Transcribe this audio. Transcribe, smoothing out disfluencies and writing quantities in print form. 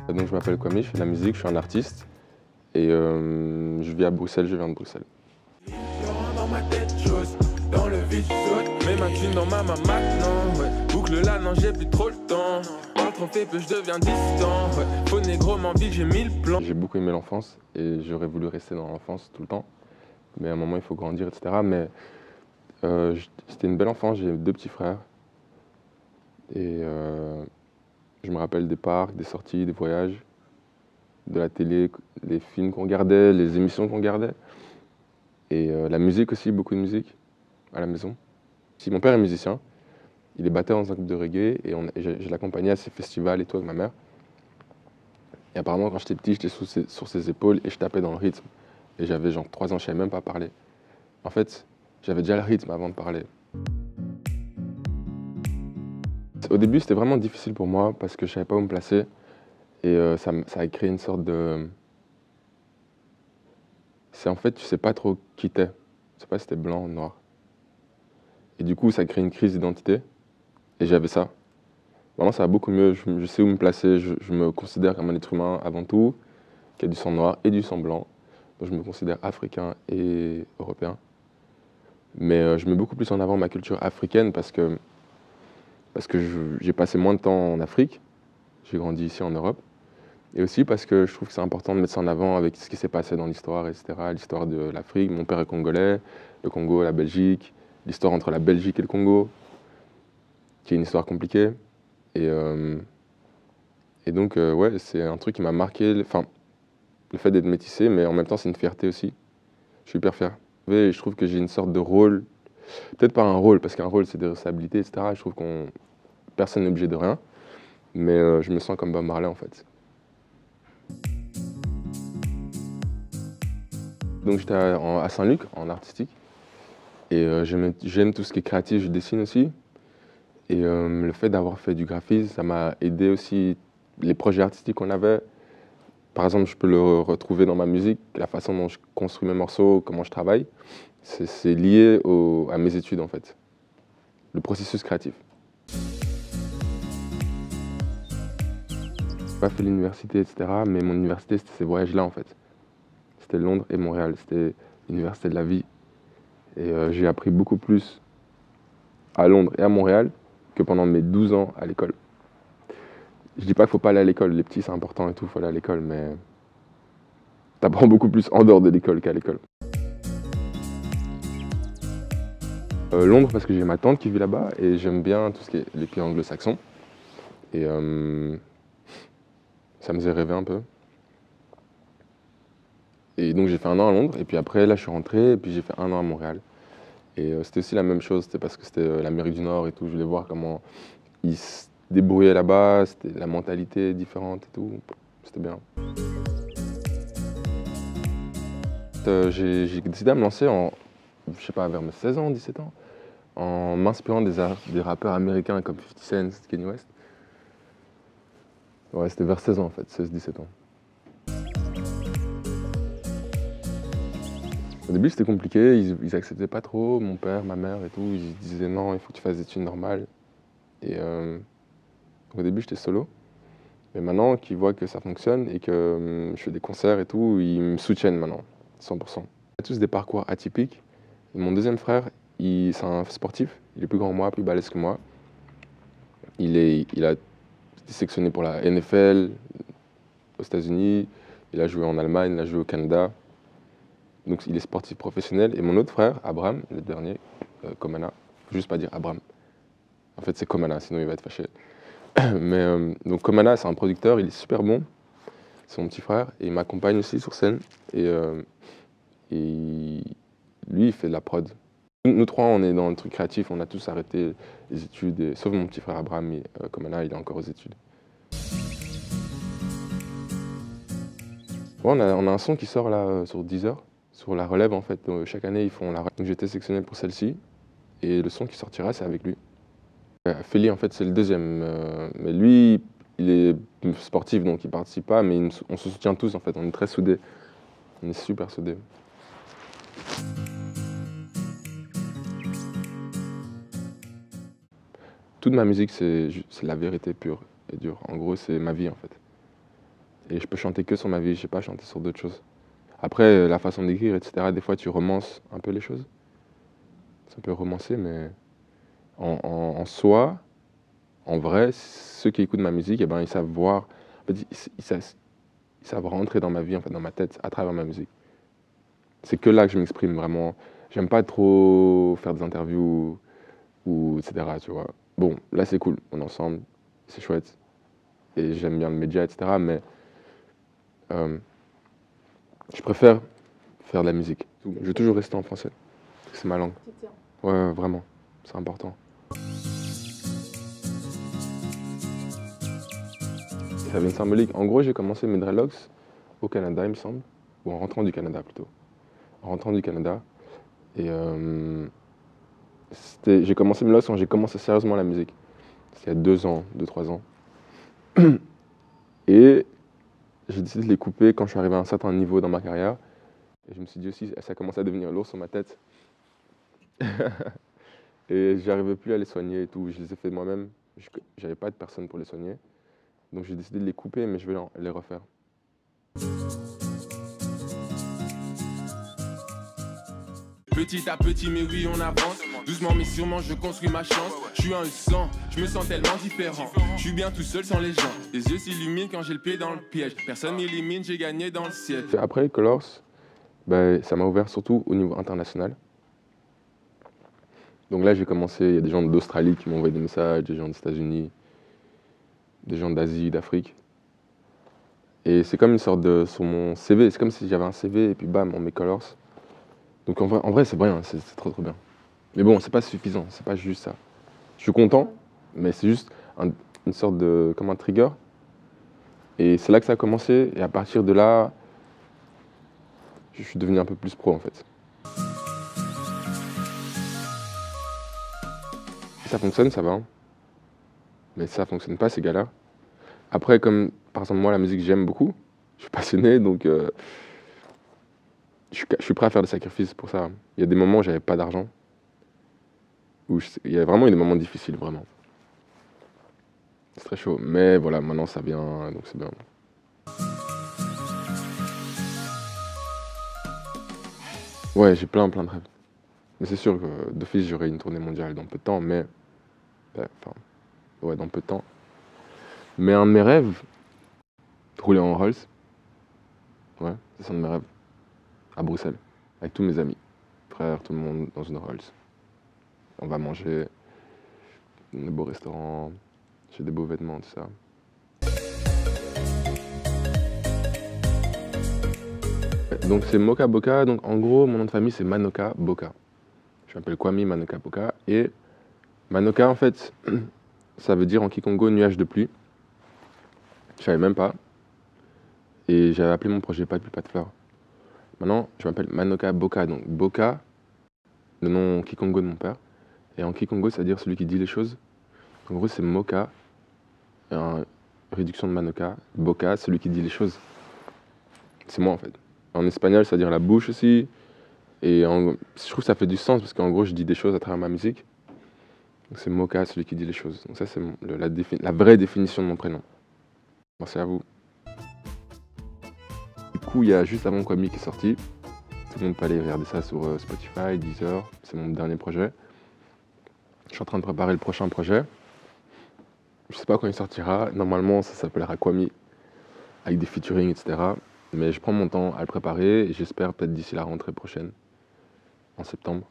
Donc je m'appelle Kwame, je fais de la musique, je suis un artiste et je vis à Bruxelles, je viens de Bruxelles. Dans ma tête, j'ose, dans le vide, saute. Mets ma thune dans ma main maintenant, ouais. Boucle là, non, j'ai plus trop le temps. Parle trop fait, peu, je deviens distant, ouais. Faux négro m'envie, j'ai 1000 plans. J'ai beaucoup aimé l'enfance et j'aurais voulu rester dans l'enfance tout le temps. Mais à un moment, il faut grandir, etc. Mais c'était une belle enfance, j'ai 2 petits frères. Et je me rappelle des parcs, des sorties, des voyages, de la télé, les films qu'on regardait, les émissions qu'on regardait. Et la musique aussi, beaucoup de musique à la maison. Si mon père est musicien, il est batteur dans un groupe de reggae et je l'accompagnais à ses festivals et tout avec ma mère. Et apparemment, quand j'étais petit, j'étais sur ses épaules et je tapais dans le rythme. Et j'avais genre 3 ans, je savais même pas parler. En fait, j'avais déjà le rythme avant de parler. Au début, c'était vraiment difficile pour moi parce que je savais pas où me placer. Et ça a créé une sorte de... C'est en fait, tu sais pas trop qui t'es. Tu sais pas si t'es blanc ou noir. Et du coup, ça crée une crise d'identité. Et j'avais ça. Maintenant, ça va beaucoup mieux. Je sais où me placer. Je me considère comme un être humain avant tout, qui a du sang noir et du sang blanc. Donc je me considère africain et européen. Mais je mets beaucoup plus en avant ma culture africaine parce que j'ai passé moins de temps en Afrique. J'ai grandi ici en Europe. Et aussi parce que je trouve que c'est important de mettre ça en avant avec ce qui s'est passé dans l'histoire, etc. L'histoire de l'Afrique. Mon père est congolais, le Congo, la Belgique. L'histoire entre la Belgique et le Congo, qui est une histoire compliquée. Et donc, ouais, c'est un truc qui m'a marqué. Enfin, le fait d'être métissé, mais en même temps, c'est une fierté aussi. Je suis hyper fier. Et je trouve que j'ai une sorte de rôle, peut-être pas un rôle, parce qu'un rôle, c'est des responsabilités, etc. Je trouve qu'on personne n'est obligé de rien, mais je me sens comme Bob Marley, en fait. Donc, j'étais à Saint-Luc, en artistique, et j'aime tout ce qui est créatif, je dessine aussi. Et le fait d'avoir fait du graphisme, ça m'a aidé aussi, les projets artistiques qu'on avait. Par exemple, je peux le retrouver dans ma musique, la façon dont je construis mes morceaux, comment je travaille. C'est lié à mes études, en fait. Le processus créatif. J'ai pas fait l'université, etc. Mais mon université, c'était ces voyages-là, en fait. C'était Londres et Montréal. C'était l'université de la vie. Et j'ai appris beaucoup plus à Londres et à Montréal que pendant mes 12 ans à l'école. Je dis pas qu'il faut pas aller à l'école. Les petits, c'est important et tout, il faut aller à l'école. Mais t'apprends beaucoup plus en dehors de l'école qu'à l'école. Londres parce que j'ai ma tante qui vit là-bas et j'aime bien tout ce qui est les pays anglo-saxons. Et ça me faisait rêver un peu. Et donc j'ai fait 1 an à Londres et puis après là je suis rentré et puis j'ai fait 1 an à Montréal. Et c'était aussi la même chose, c'était parce que c'était l'Amérique du Nord et tout, je voulais voir comment ils se débrouillaient là-bas, c'était la mentalité différente et tout, c'était bien. J'ai décidé à me lancer je sais pas, vers mes 16 ans, 17 ans, en m'inspirant des rappeurs américains comme 50 Cent, Kanye West. Ouais, c'était vers 16 ans en fait, 16-17 ans. Au début c'était compliqué, ils acceptaient pas trop, mon père, ma mère et tout, ils disaient non, il faut que tu fasses des études normales. Et au début j'étais solo, mais maintenant qu'ils voient que ça fonctionne et que je fais des concerts et tout, ils me soutiennent maintenant, 100%. On a tous des parcours atypiques. Mon deuxième frère, c'est un sportif, il est plus grand que moi, plus balèze que moi. Il a été sélectionné pour la NFL aux États-Unis, il a joué en Allemagne, il a joué au Canada. Donc il est sportif professionnel. Et mon autre frère, Abraham, le dernier, Komana, faut juste pas dire Abraham. En fait c'est Komana, sinon il va être fâché. Mais donc Komana, c'est un producteur, il est super bon. C'est mon petit frère et il m'accompagne aussi sur scène. Et lui, il fait de la prod. Nous 3, on est dans le truc créatif, on a tous arrêté les études, sauf mon petit frère Abraham, mais Komana, il est encore aux études. Ouais, on a un son qui sort là sur Deezer, sur la relève en fait. Chaque année, ils font la relève. Donc j'ai été sélectionné pour celle-ci et le son qui sortira, c'est avec lui. Feli, en fait, c'est le deuxième. Mais lui, il est sportif, donc il participe pas, mais on se soutient tous en fait, on est très soudés. On est super soudés. Toute ma musique, c'est la vérité pure et dure. En gros, c'est ma vie en fait. Et je peux chanter que sur ma vie, je sais pas chanter sur d'autres choses. Après, la façon d'écrire, etc., des fois tu romances un peu les choses. C'est un peu romancé, mais en soi, en vrai, ceux qui écoutent ma musique, eh ben, ils savent voir, en fait, ils savent rentrer dans ma vie, en fait, dans ma tête, à travers ma musique. C'est que là que je m'exprime vraiment. J'aime pas trop faire des interviews ou etc., tu vois. Bon, là c'est cool, on est ensemble, c'est chouette. Et j'aime bien le média, etc., mais euh, je préfère faire de la musique. Je vais toujours rester en français. C'est ma langue. Ouais, ouais, vraiment. C'est important. Ça vient de symbolique. En gros, j'ai commencé mes dreadlocks au Canada, il me semble. Ou en rentrant du Canada, plutôt. En rentrant du Canada. Et j'ai commencé mes locks quand j'ai commencé sérieusement la musique. C'était il y a 2 ans, 3 ans. Et j'ai décidé de les couper quand je suis arrivé à un certain niveau dans ma carrière. Et je me suis dit aussi, ça commençait à devenir lourd sur ma tête. Et j'arrivais plus à les soigner et tout. Je les ai fait moi-même. J'avais pas de personne pour les soigner. Donc j'ai décidé de les couper, mais je vais les refaire. Petit à petit, mais oui, on avance. Doucement, mais sûrement, je construis ma chance. Je suis un sang, je me sens tellement différent. Je suis bien tout seul sans les gens. Les yeux s'illuminent quand j'ai le pied dans le piège. Personne m'élimine, j'ai gagné dans le ciel. Après, Colors, ben, ça m'a ouvert surtout au niveau international. Donc là, j'ai commencé, il y a des gens d'Australie qui m'ont envoyé des messages, des gens des États-Unis, des gens d'Asie, d'Afrique. Et c'est comme une sorte de, sur mon CV, c'est comme si j'avais un CV et puis bam, on met Colors. Donc en vrai c'est bien, c'est trop bien. Mais bon, c'est pas suffisant, c'est pas juste ça. Je suis content, mais c'est juste une sorte de, comme un trigger. Et c'est là que ça a commencé, et à partir de là, je suis devenu un peu plus pro en fait. Si ça fonctionne, ça va. Hein. Mais si ça fonctionne pas, c'est galère. Après, comme par exemple moi, la musique, j'aime beaucoup. Je suis passionné, donc je suis prêt à faire des sacrifices pour ça. Il y a des moments où j'avais pas d'argent. Il y a vraiment eu des moments difficiles, vraiment. C'est très chaud. Mais voilà, maintenant ça vient, donc c'est bien. Ouais, j'ai plein de rêves. Mais c'est sûr que d'office, j'aurai une tournée mondiale dans peu de temps, mais... Enfin, ouais, dans peu de temps. Mais un de mes rêves, rouler en Rolls. Ouais, c'est un de mes rêves. À Bruxelles, avec tous mes amis, frères, tout le monde dans une Rolls. On va manger dans de beaux restaurants, j'ai des beaux vêtements, tout ça. Donc c'est Moka Boka, donc en gros mon nom de famille c'est Manoka Boka. Je m'appelle Kwame Manoka Boka et Manoka en fait ça veut dire en Kikongo nuage de pluie. Je savais même pas et j'avais appelé mon projet Pas de pluie, pas de fleurs. Maintenant je m'appelle Manoka Boka, donc Boka, le nom Kikongo de mon père. Et en Kikongo ça veut dire celui qui dit les choses. En gros c'est Moka, réduction de Manoka, Boka, celui qui dit les choses. C'est moi en fait. En espagnol, ça veut dire la bouche aussi. Et je trouve que ça fait du sens parce qu'en gros, je dis des choses à travers ma musique. Donc c'est Moka, celui qui dit les choses. Donc ça, c'est la vraie définition de mon prénom. Merci à vous. Du coup, il y a juste avant Kwame qui est sorti. Tout le monde peut aller regarder ça sur Spotify, Deezer. C'est mon dernier projet. Je suis en train de préparer le prochain projet. Je sais pas quand il sortira. Normalement, ça s'appellera Kwame, avec des featuring, etc. Mais je prends mon temps à le préparer et j'espère peut-être d'ici la rentrée prochaine, en septembre.